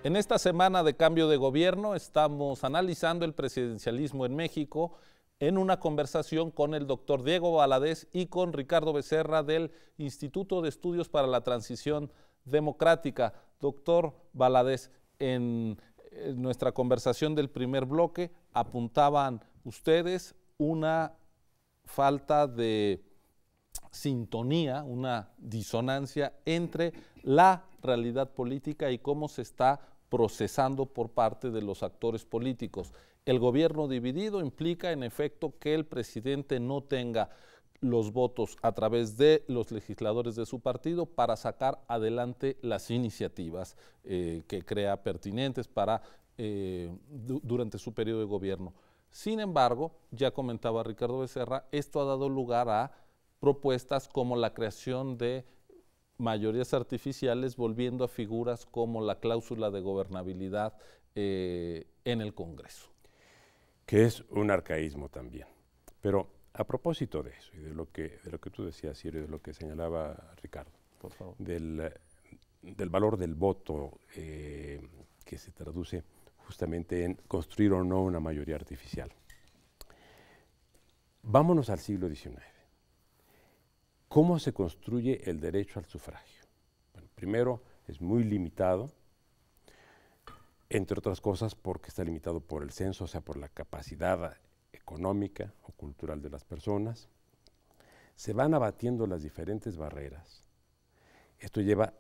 En esta semana de cambio de gobierno estamos analizando el presidencialismo en México en una conversación con el doctor Diego Valadez y con Ricardo Becerra del Instituto de Estudios para la Transición Democrática. Doctor Valadez, en nuestra conversación del primer bloque apuntaban ustedes una falta de sintonía, una disonancia entre la realidad política y cómo se está procesando por parte de los actores políticos. El gobierno dividido implica en efecto que el presidente no tenga los votos a través de los legisladores de su partido para sacar adelante las iniciativas que crea pertinentes para durante su periodo de gobierno. Sin embargo, ya comentaba Ricardo Becerra, esto ha dado lugar a propuestas como la creación de mayorías artificiales, volviendo a figuras como la cláusula de gobernabilidad en el Congreso. Que es un arcaísmo también. Pero a propósito de eso y de lo que tú decías, Ciro, y de lo que señalaba Ricardo, por favor, del valor del voto que se traduce justamente en construir o no una mayoría artificial. Vámonos al siglo XIX. ¿Cómo se construye el derecho al sufragio? Bueno, primero, es muy limitado, entre otras cosas porque está limitado por el censo, o sea, por la capacidad económica o cultural de las personas. Se van abatiendo las diferentes barreras. Esto lleva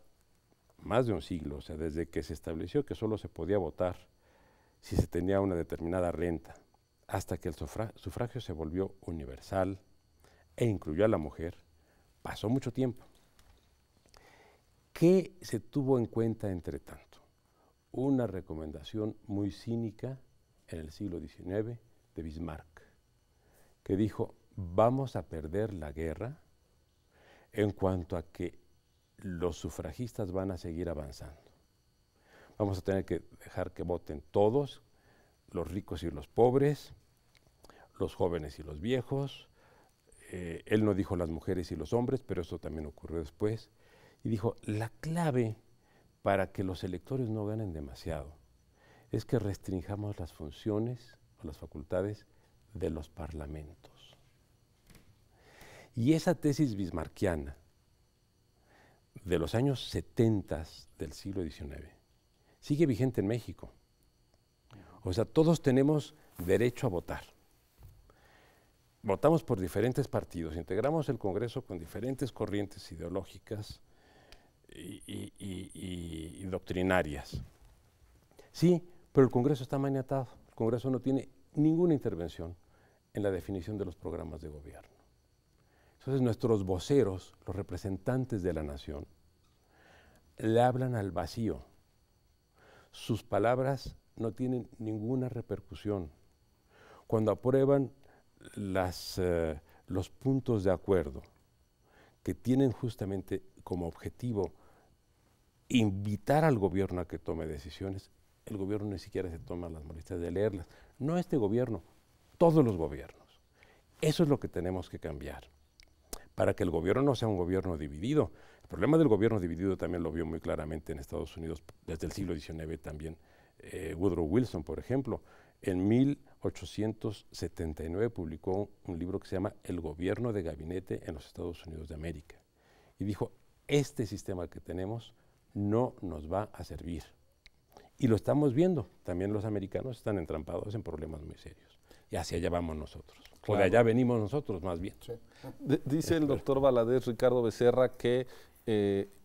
más de un siglo, o sea, desde que se estableció que solo se podía votar si se tenía una determinada renta, hasta que el sufragio se volvió universal e incluyó a la mujer. Pasó mucho tiempo. ¿Qué se tuvo en cuenta entre tanto? Una recomendación muy cínica en el siglo XIX de Bismarck, que dijo, vamos a perder la guerra en cuanto a que los sufragistas van a seguir avanzando. Vamos a tener que dejar que voten todos, los ricos y los pobres, los jóvenes y los viejos. Él no dijo las mujeres y los hombres, pero eso también ocurrió después. Y dijo, la clave para que los electores no ganen demasiado es que restringamos las funciones o las facultades de los parlamentos. Y esa tesis bismarckiana de los años 70 del siglo XIX sigue vigente en México. O sea, todos tenemos derecho a votar. Votamos por diferentes partidos, integramos el Congreso con diferentes corrientes ideológicas y doctrinarias. Sí, pero el Congreso está maniatado. El Congreso no tiene ninguna intervención en la definición de los programas de gobierno. Entonces nuestros voceros, los representantes de la nación, le hablan al vacío. Sus palabras no tienen ninguna repercusión. Cuando aprueban los puntos de acuerdo que tienen justamente como objetivo invitar al gobierno a que tome decisiones, el gobierno ni siquiera se toma las molestias de leerlas. No este gobierno, todos los gobiernos. Eso es lo que tenemos que cambiar para que el gobierno no sea un gobierno dividido. El problema del gobierno dividido también lo vio muy claramente en Estados Unidos desde el siglo XIX también. Woodrow Wilson, por ejemplo, en 1879 publicó un libro que se llama El gobierno de gabinete en los Estados Unidos de América. Y dijo, este sistema que tenemos no nos va a servir. Y lo estamos viendo, también los americanos están entrampados en problemas muy serios. Y hacia allá vamos nosotros, claro. O de allá venimos nosotros más bien. Sí. Dice el doctor Valadez, Ricardo Becerra, que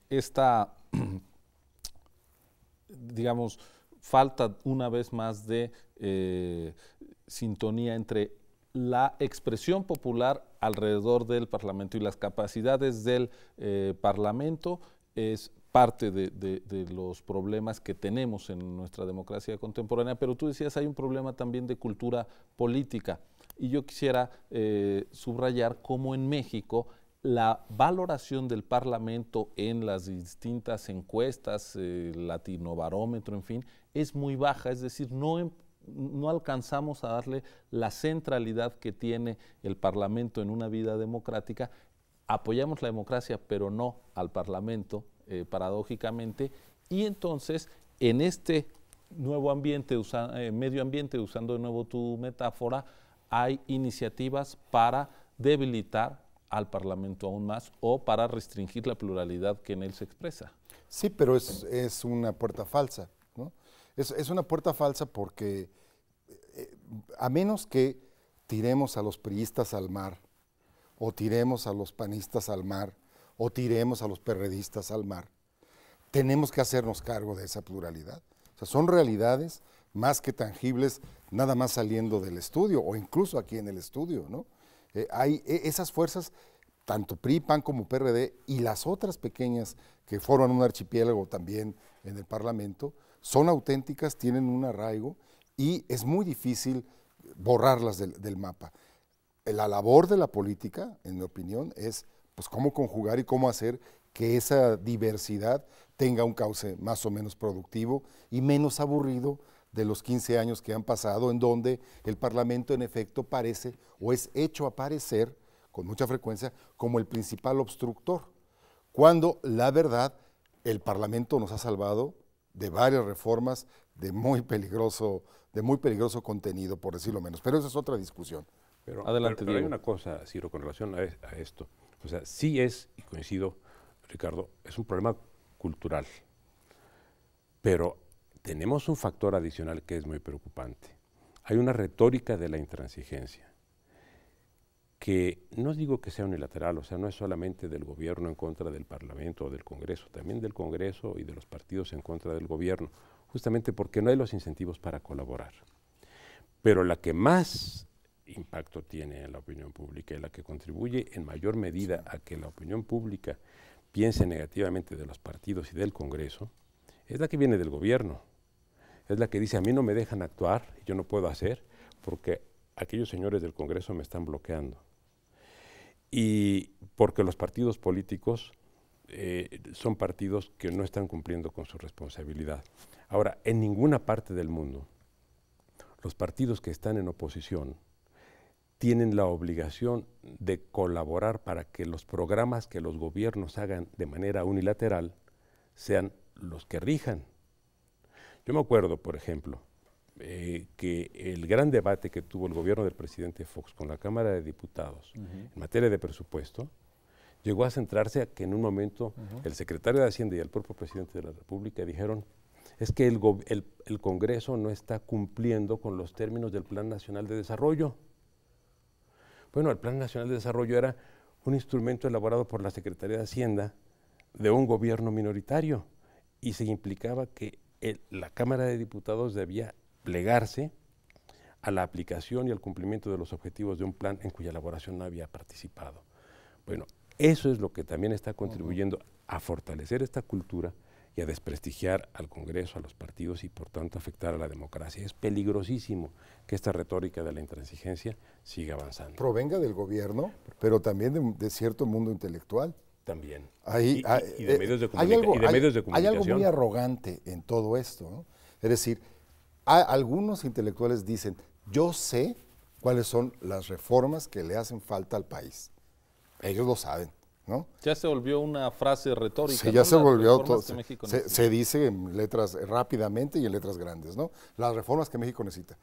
esta, digamos, falta una vez más de sintonía entre la expresión popular alrededor del Parlamento y las capacidades del Parlamento es parte de los problemas que tenemos en nuestra democracia contemporánea, pero tú decías hay un problema también de cultura política y yo quisiera subrayar cómo en México la valoración del Parlamento en las distintas encuestas, Latinobarómetro, en fin, es muy baja, es decir, no alcanzamos a darle la centralidad que tiene el Parlamento en una vida democrática. Apoyamos la democracia, pero no al Parlamento, paradójicamente, y entonces en este nuevo ambiente, medio ambiente, usando de nuevo tu metáfora, hay iniciativas para debilitar al Parlamento aún más o para restringir la pluralidad que en él se expresa. Sí, pero es una puerta falsa, ¿no? Es una puerta falsa porque a menos que tiremos a los priistas al mar, o tiremos a los panistas al mar, o tiremos a los perredistas al mar, tenemos que hacernos cargo de esa pluralidad. O sea, son realidades más que tangibles, nada más saliendo del estudio, o incluso aquí en el estudio, ¿no? Hay esas fuerzas, tanto PRI, PAN como PRD, y las otras pequeñas que forman un archipiélago también en el Parlamento, son auténticas, tienen un arraigo, y es muy difícil borrarlas del mapa. La labor de la política, en mi opinión, es pues cómo conjugar y cómo hacer que esa diversidad tenga un cauce más o menos productivo y menos aburrido de los 15 años que han pasado, en donde el Parlamento en efecto parece o es hecho aparecer con mucha frecuencia como el principal obstructor, cuando la verdad el Parlamento nos ha salvado de varias reformas de muy peligroso contenido, por decirlo menos, pero esa es otra discusión. Pero, Adelante, pero hay Diego. una cosa, Ciro, con relación a esto. O sea, sí es, y coincido, Ricardo, es un problema cultural, pero tenemos un factor adicional que es muy preocupante. Hay una retórica de la intransigencia, que no digo que sea unilateral, o sea, no es solamente del gobierno en contra del Parlamento o del Congreso, también del Congreso y de los partidos en contra del gobierno, justamente porque no hay los incentivos para colaborar. Pero la que más impacto tiene en la opinión pública y la que contribuye en mayor medida a que la opinión pública piense negativamente de los partidos y del Congreso, es la que viene del gobierno. Es la que dice, a mí no me dejan actuar, y yo no puedo hacer, porque aquellos señores del Congreso me están bloqueando. Y porque los partidos políticos son partidos que no están cumpliendo con su responsabilidad. Ahora, en ninguna parte del mundo, los partidos que están en oposición tienen la obligación de colaborar para que los programas que los gobiernos hagan de manera unilateral sean los que rijan. Yo me acuerdo, por ejemplo, que el gran debate que tuvo el gobierno del presidente Fox con la Cámara de Diputados en materia de presupuesto llegó a centrarse a que en un momento el secretario de Hacienda y el propio presidente de la República dijeron es que el Congreso no está cumpliendo con los términos del Plan Nacional de Desarrollo. Bueno, el Plan Nacional de Desarrollo era un instrumento elaborado por la Secretaría de Hacienda de un gobierno minoritario y se implicaba que la Cámara de Diputados debía plegarse a la aplicación y al cumplimiento de los objetivos de un plan en cuya elaboración no había participado. Bueno, eso es lo que también está contribuyendo a fortalecer esta cultura y a desprestigiar al Congreso, a los partidos y por tanto afectar a la democracia. Es peligrosísimo que esta retórica de la intransigencia siga avanzando. Provenga del gobierno, pero también de cierto mundo intelectual. También. Y de medios de comunicación. Hay algo muy arrogante en todo esto, ¿no? Es decir, algunos intelectuales dicen, yo sé cuáles son las reformas que le hacen falta al país. Ellos lo saben, ¿no? Ya se volvió una frase retórica. Sí, ya se volvió todo. Se dice en letras rápidamente y en letras grandes, ¿no? Las reformas que México necesita.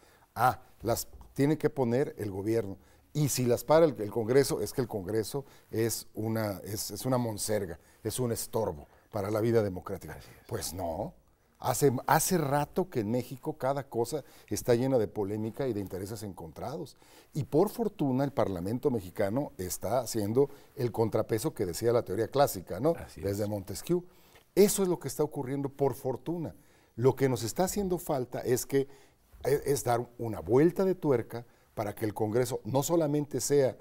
Las tiene que poner el gobierno. Y si las para el Congreso, es que el Congreso es una monserga, es un estorbo para la vida democrática. Pues no. Hace rato que en México cada cosa está llena de polémica y de intereses encontrados. Y por fortuna el Parlamento mexicano está haciendo el contrapeso que decía la teoría clásica, ¿no? Desde Montesquieu. Eso es lo que está ocurriendo por fortuna. Lo que nos está haciendo falta es dar una vuelta de tuerca para que el Congreso no solamente sea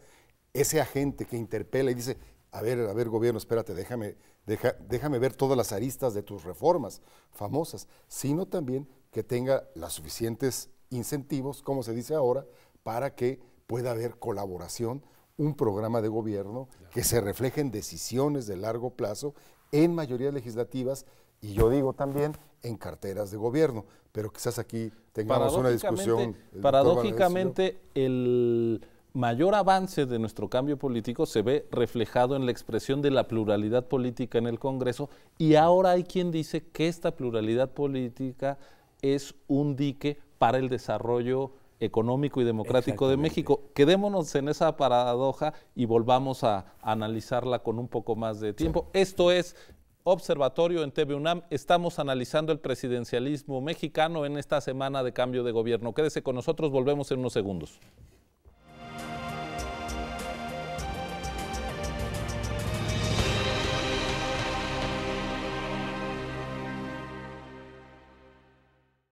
ese agente que interpela y dice, a ver, gobierno, espérate, déjame ver todas las aristas de tus reformas famosas, sino también que tenga los suficientes incentivos, como se dice ahora, para que pueda haber colaboración, un programa de gobierno que se refleje en decisiones de largo plazo, en mayorías legislativas, y yo digo también en carteras de gobierno, pero quizás aquí tengamos una discusión. Paradójicamente, el mayor avance de nuestro cambio político se ve reflejado en la expresión de la pluralidad política en el Congreso, y ahora hay quien dice que esta pluralidad política es un dique para el desarrollo económico y democrático de México. Quedémonos en esa paradoja y volvamos a analizarla con un poco más de tiempo. Sí. Esto es Observatorio en TV UNAM. Estamos analizando el presidencialismo mexicano en esta semana de cambio de gobierno. Quédese con nosotros, volvemos en unos segundos.